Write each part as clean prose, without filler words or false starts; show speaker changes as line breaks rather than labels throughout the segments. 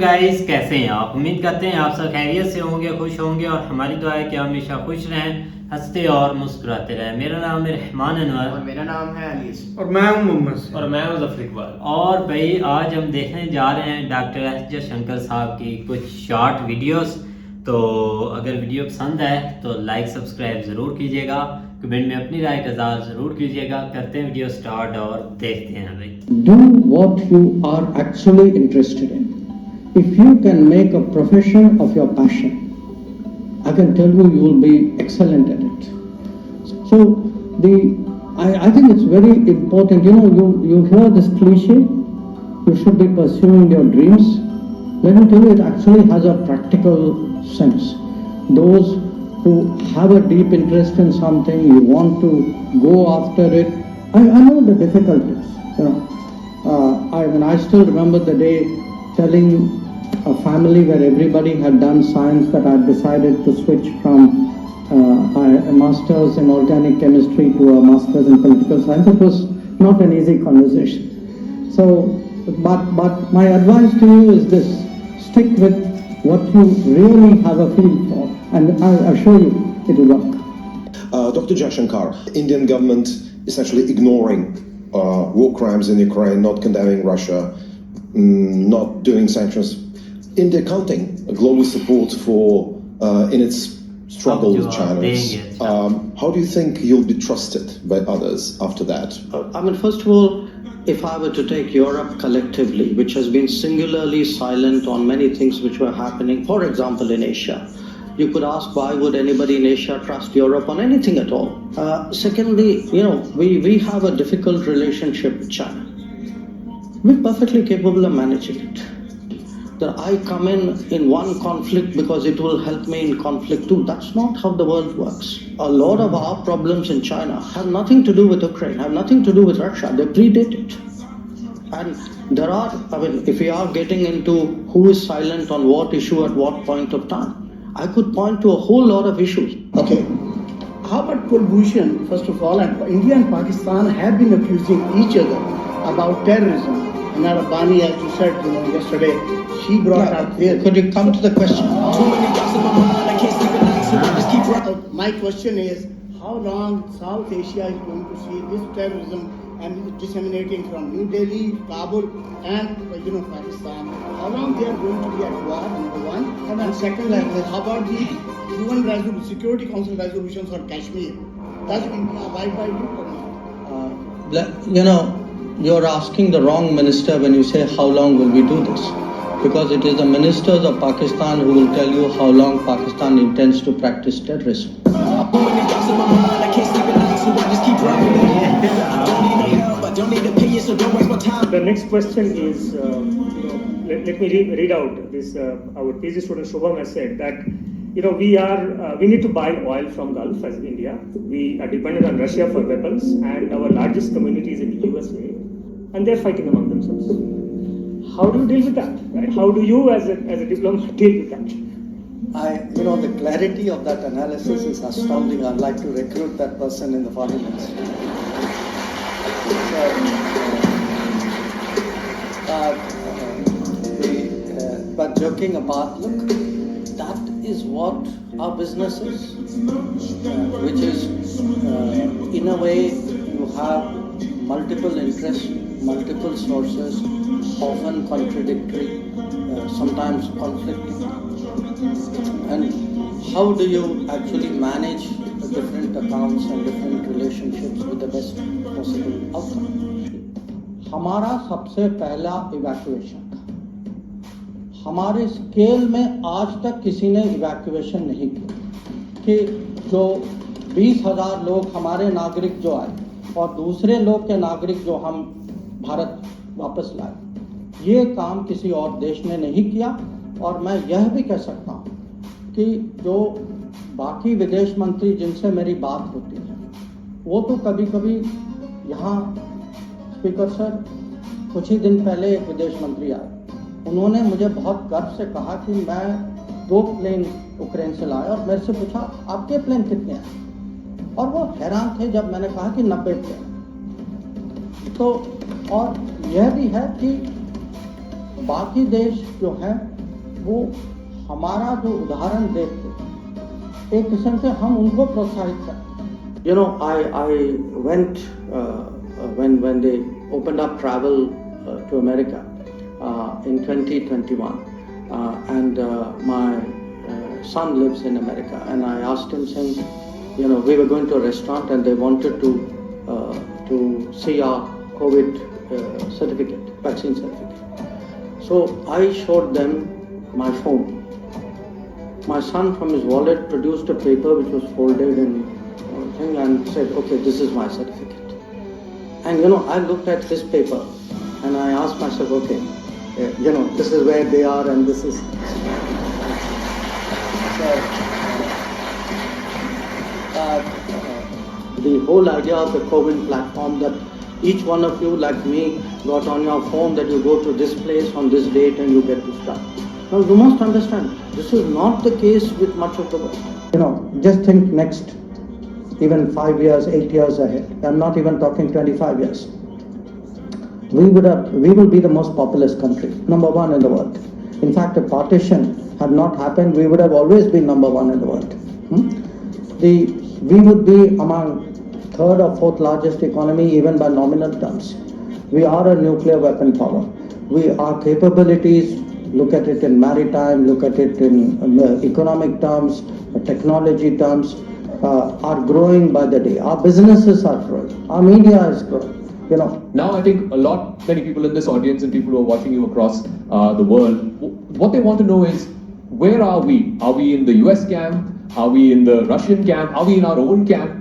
Guys, कैसे हैं आप? उम्मीद करते हैं आप सब खैरियत से होंगे, खुश होंगे और हमारी दुआ है कि आप हमेशा खुश रहें, हंसते और मुस्कुराते रहें। मेरा नाम है रहमान अनवर
और मेरा नाम है अलीस
और मैं हूं मोहम्मद
और मैं हूं ज़फर इकबाल।
और भाई आज हम देखने जा रहे हैं डॉक्टर जयशंकर साहब की कुछ शॉर्ट वीडियोस। तो अगर वीडियो पसंद आए तो लाइक सब्सक्राइब ज़रूर कीजिएगा, कमेंट में अपनी राय का इज़हार ज़रूर कीजिएगा। करते हैं वीडियो स्टार्ट और देखते हैं भाई।
Do what you are actually interested in. If you can make a profession of your passion, I can tell you will be excellent at it. So I think it's very important. You hear this cliche, you should be pursuing your dreams. Let me tell you, it actually has a practical sense. Those who have a deep interest in something, you want to go after it. I know the difficulties. I still remember the day telling a family where everybody had done science that I decided to switch from a master's in organic chemistry to a master's in political science. It was not an easy conversation. So, but my advice to you is this: stick with what you really have a feel for, and I assure you it will work.
Dr. Jaishankar, Indian government essentially ignoring war crimes in Ukraine, not condemning Russia, not doing sanctions. India counting global support for in its struggle with China. How do you think you'll be trusted by others after that?
First of all, if I were to take Europe collectively, which has been singularly silent on many things which were happening, for example in Asia, you could ask why would anybody in Asia trust Europe on anything at all? Secondly, we have a difficult relationship with China. We're perfectly capable of managing it. That I come in one conflict because it will help me in conflict too. That's not how the world works. A lot of our problems in China have nothing to do with Ukraine, have nothing to do with Russia. They predate it. And there are, if we are getting into who is silent on what issue at what point of time, I could point to a whole lot of issues.
Okay. How about Kulbhushan, first of all, and India and Pakistan have been accusing each other about terrorism. And Rabbani, as you said yesterday, she brought up here.
Could you come to the question?
My question is, how long South Asia is going to see this terrorism and disseminating from New Delhi, Kabul, and Pakistan? How long they are going to be at war? Number one, and second, how about the UN Security Council resolutions on Kashmir? Does India abide by it or not?
You're asking the wrong minister when you say how long will we do this, because it is the ministers of Pakistan who will tell you how long Pakistan intends to practice terrorism.
The next question is, let me read out this. Our PhD student Shubham has said that we need to buy oil from Gulf as India. We are dependent on Russia for weapons, and our largest community is in the USA, and they're fighting among themselves. How do you deal with that? Right? How do you, as a diplomat, deal with that?
The clarity of that analysis is astounding. I'd like to recruit that person in the foreign ministry. But joking apart, look, that is what our business is, which is, in a way, you have multiple interests, multiple sources, often contradictory, sometimes conflicting. And how do you actually manage the different accounts and different relationships with the best possible outcome? हमारा सबसे पहला evacuation था। हमारे scale में आज तक किसी ने इवैक्यूएशन नहीं किया कि जो 20,000 लोग हमारे नागरिक जो आए और दूसरे लोग के नागरिक जो हम भारत वापस लाए, ये काम किसी और देश ने नहीं किया। और मैं यह भी कह सकता हूँ कि जो बाकी विदेश मंत्री जिनसे मेरी बात होती है, वो तो कभी कभी यहाँ, स्पीकर सर, कुछ ही दिन पहले एक विदेश मंत्री आए, उन्होंने मुझे बहुत गर्व से कहा कि मैं 2 प्लेन यूक्रेन से लाया, और मेरे से पूछा आपके प्लेन कितने हैं, और वो हैरान थे जब मैंने कहा कि 90 प्लेन। तो और यह भी है कि बाकी देश जो हैं वो हमारा जो उदाहरण देखते एक किस्म से हम उनको प्रोत्साहित करते। You know, I went when they opened up travel to America in 2021, and my son lives in America, and I asked him, saying, you know, we were going to a restaurant and they wanted to see our COVID certificate, vaccine certificate. So I showed them my phone. My son from his wallet produced a paper which was folded in thing and said, okay, this is my certificate. And you know, I looked at his paper and I asked myself, okay, you know, this is where they are and this is. The whole idea of the COVID platform, that each one of you, like me, got on your phone that you go to this place on this date and you get this done. Now you must understand, this is not the case with much of the world. You know, just think next, even 5 years, 8 years ahead. I'm not even talking 25 years. We will be the most populous country, number one in the world. In fact, if partition had not happened, we would have always been number one in the world. We would be among third or fourth largest economy even by nominal terms. We are a nuclear weapon power. Our capabilities, look at it in maritime, look at it in economic terms, technology terms, are growing by the day. Our businesses are growing. Our media is growing. You know.
Now I think many people in this audience and people who are watching you across the world, what they want to know is, where are we? Are we in the US camp? Are we in the Russian camp? Are we in our own camp?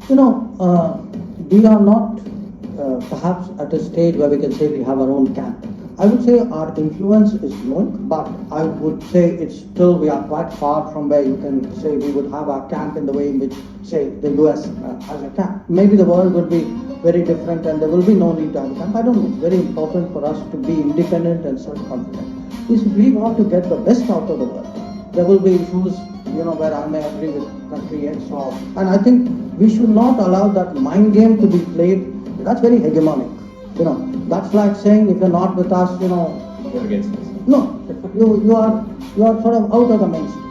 You know, we are not perhaps at a stage where we can say we have our own camp. I would say our influence is growing, but I would say it's still, we are quite far from where you can say we would have our camp in the way in which, say, the US has a camp. Maybe the world would be very different and there will be no need to have a camp. I don't know. It's very important for us to be independent and self-confident. If we want to get the best out of the world, there will be issues, you know, where I may agree with country X or, and I think we should not allow that mind game to be played. That's very hegemonic. You know, that's like saying if you're not with us, you know,
You're against us.
no, you are sort of out of the mainstream.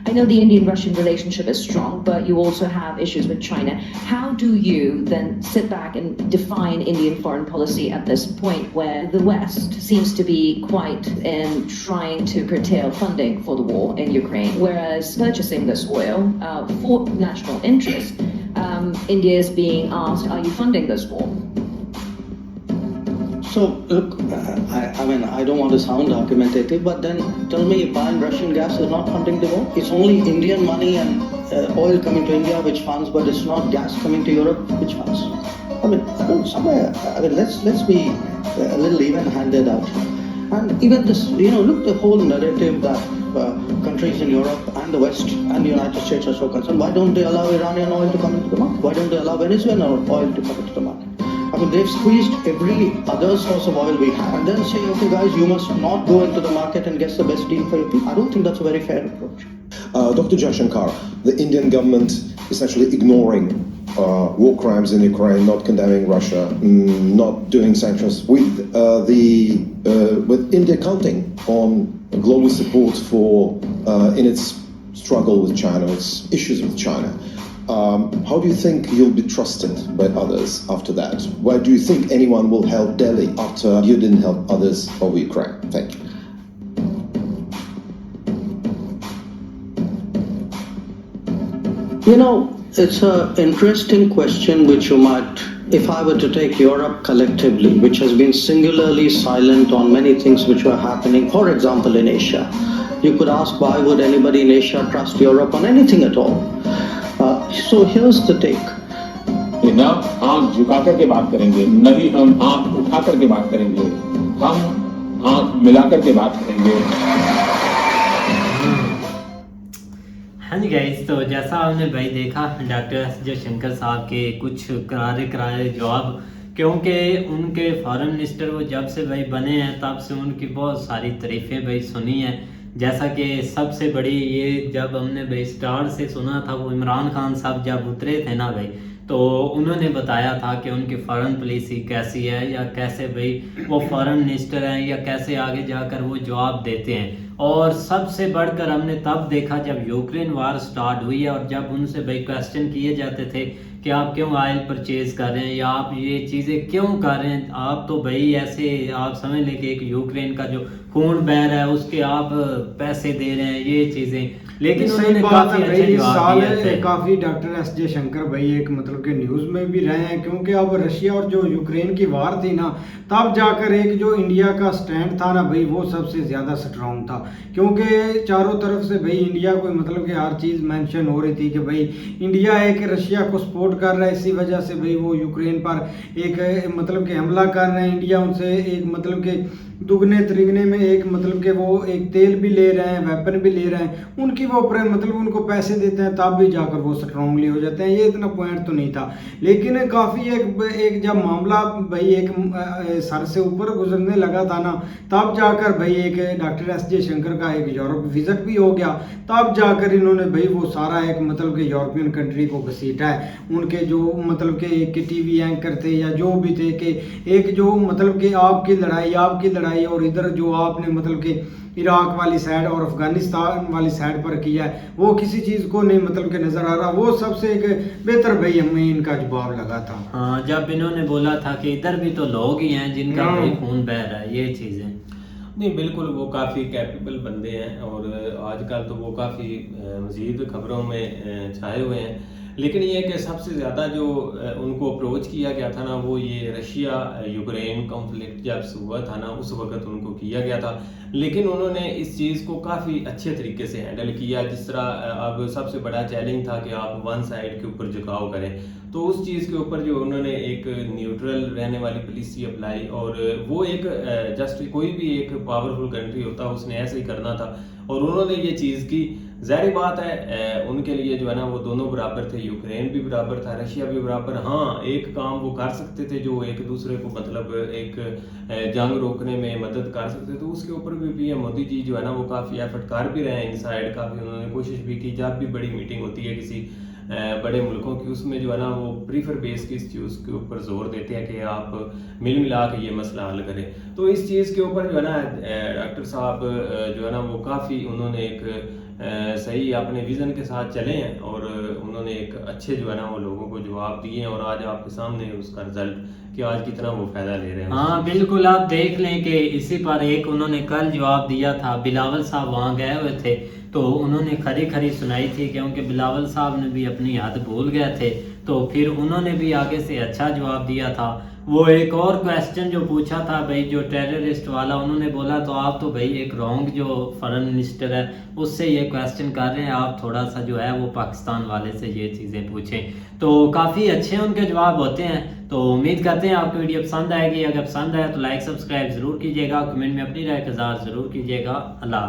I know the Indian-Russian relationship is strong, but you also have issues with China. How do you then sit back and define Indian foreign policy at this point where the West seems to be quite in trying to curtail funding for the war in Ukraine, whereas purchasing this oil for national interest, India is being asked, are you funding this war?
So, look, I mean, I don't want to sound argumentative, but then tell me, buying Russian gas is not funding the war? It's only Indian money and oil coming to India which funds, but it's not gas coming to Europe which funds. I mean, somewhere, I mean, let's be a little even-handed out here. And even this, you know, look, the whole narrative that countries in Europe and the West and the United States are so concerned. Why don't they allow Iranian oil to come into the market? Why don't they allow Venezuelan oil to come into the market? I mean, they've squeezed every other source of oil we have and then say, okay guys, you must not go into the market and get the best deal for your people. I don't think that's a very fair approach.
Dr. Jaishankar, the Indian government is actually ignoring war crimes in Ukraine, not condemning Russia, not doing sanctions, with India counting on global support for in its struggle with China, its issues with China. How do you think you'll be trusted by others after that? Why do you think anyone will help Delhi after you didn't help others over Ukraine? Thank you.
You know, it's an interesting question which you might, if I were to take Europe collectively, which has been singularly silent on many things which were happening, for example, in Asia, you could ask why would anybody in Asia trust Europe on anything at all? So here's the take.
न आंख झुका करके बात करेंगे, न ही हम आंख उठा करके बात करेंगे, हम आंख मिला करके बात करेंगे।
हाँ जी गाइस, तो जैसा आपने भाई देखा डॉक्टर जयशंकर साहब के कुछ करारे जवाब, क्योंकि उनके फॉरेन मिनिस्टर वो जब से भाई बने हैं तब से उनकी बहुत सारी तारीफ़ें भाई सुनी हैं। जैसा कि सबसे बड़ी ये जब हमने भाई स्टार से सुना था, वो इमरान खान साहब जब उतरे थे ना भाई, तो उन्होंने बताया था कि उनकी फॉरेन पॉलिसी कैसी है, या कैसे भाई वो फॉरेन मिनिस्टर हैं, या कैसे आगे जाकर वो जवाब देते हैं। और सबसे बढ़कर हमने तब देखा जब यूक्रेन वार स्टार्ट हुई है, और जब उनसे भाई क्वेश्चन किए जाते थे कि आप क्यों ऑयल परचेज कर रहे हैं, या आप ये चीज़ें क्यों कर रहे हैं, आप तो भाई ऐसे आप समझ लें कि एक यूक्रेन का जो खून बह रहा है उसके आप पैसे दे रहे हैं, ये चीज़ें। लेकिन उन्होंने काफी अच्छे जवाब दिए थे।
काफी डॉक्टर एस जयशंकर भाई एक मतलब के न्यूज में भी रहे हैं, क्योंकि अब रशिया और जो यूक्रेन की वार थी ना, तब जाकर एक जो इंडिया का स्टैंड था ना भाई, वो सबसे ज्यादा स्ट्रांग था, क्योंकि चारों तरफ से भाई इंडिया को मतलब कि हर चीज मेंशन हो रही थी कि भाई इंडिया एक रशिया को सपोर्ट कर रहा है, इसी वजह से भाई वो यूक्रेन पर एक मतलब कि हमला कर रहे हैं। इंडिया उनसे एक मतलब के दुगने त्रिगने में एक मतलब के वो एक तेल भी ले रहे हैं, वेपन भी ले रहे हैं, उनकी वो मतलब उनको पैसे देते हैं, तब भी जाकर वो स्ट्रांगली हो जाते हैं। ये इतना पॉइंट तो नहीं था, लेकिन काफ़ी एक जब मामला भाई एक सर से ऊपर गुजरने लगा था ना, तब जाकर भाई एक डॉक्टर एस जयशंकर का एक यूरोप विजिट भी हो गया, तब जाकर इन्होंने भाई वो सारा एक मतलब के यूरोपियन कंट्री को घसीटा है। उनके जो मतलब के एक टीवी एंकर थे या जो भी थे कि एक जो मतलब कि आपकी लड़ाई और इधर जो आपने मतलब कि इराक वाली साइड और अफगानिस्तान वाली साइड पर किया है, वो किसी चीज़ को नहीं मतलब के नज़र आ रहा। वो सबसे एक बेहतर भाई हमें इनका जवाब लगा था।
हाँ, जब इन्होंने बोला था कि इधर भी तो लोग ही हैं जिनका भाई खून बह रहा है, ये चीज़ें
नहीं, बिल्कुल वो काफ़ी कैपेबल बंदे हैं, और आजकल तो वो काफ़ी मज़ीद खबरों में छाए हुए हैं। लेकिन ये कि सबसे ज़्यादा जो उनको अप्रोच किया गया था ना, वो ये रशिया यूक्रेन कॉन्फ्लिक्ट जब हुआ था ना, उस वक्त उनको किया गया था। लेकिन उन्होंने इस चीज़ को काफ़ी अच्छे तरीके से हैंडल किया। जिस तरह अब सबसे बड़ा चैलेंज था कि आप वन साइड के ऊपर झुकाव करें, तो उस चीज़ के ऊपर जो उन्होंने एक न्यूट्रल रहने वाली पॉलिसी अप्लाई, और वो एक जस्ट कोई भी एक पावरफुल कंट्री होता उसने ऐसे ही करना था, और उन्होंने ये चीज़ की। ज़ाहिर बात है उनके लिए जो है ना वो दोनों बराबर थे, यूक्रेन भी बराबर था, रशिया भी बराबर। हाँ, एक काम वो कर सकते थे जो एक दूसरे को मतलब एक जंग रोकने में मदद कर सकते थे, तो उसके ऊपर भी पीएम मोदी जी जो है ना वो काफ़ी एफर्ट कर भी रहे हैं इनसाइड, काफ़ी उन्होंने कोशिश भी की। जब भी बड़ी मीटिंग होती है किसी बड़े मुल्कों की, उसमें जो है ना वो प्रीफर बेस की इस चीज़ के ऊपर जोर देते हैं कि आप मिल मिला के ये मसला हल करें। तो इस चीज़ के ऊपर जो है ना डॉक्टर साहब जो है ना वो काफ़ी उन्होंने एक सही अपने विज़न के साथ चले हैं, और उन्होंने एक अच्छे जो है ना वो लोगों को जवाब दिए हैं, और आज आपके सामने उसका रिजल्ट कि आज कितना वो फ़ायदा ले रहे हैं।
हाँ बिल्कुल, आप देख लें कि इसी पर एक उन्होंने कल जवाब दिया था। बिलावल साहब वहाँ गए हुए थे, तो उन्होंने खरी खरी सुनाई थी, क्योंकि बिलावल साहब ने भी अपनी हद भूल गए थे, तो फिर उन्होंने भी आगे से अच्छा जवाब दिया था। वो एक और क्वेश्चन जो पूछा था भाई जो टेररिस्ट वाला, उन्होंने बोला तो आप तो भाई एक रॉन्ग जो फॉरेन मिनिस्टर है उससे ये क्वेश्चन कर रहे हैं, आप थोड़ा सा जो है वो पाकिस्तान वाले से ये चीज़ें पूछें। तो काफ़ी अच्छे उनके जवाब होते हैं। तो उम्मीद करते हैं आपको वीडियो पसंद आएगी। अगर पसंद आया तो लाइक सब्सक्राइब ज़रूर कीजिएगा, कमेंट में अपनी राय का इज़हार ज़रूर कीजिएगा। अल्लाह।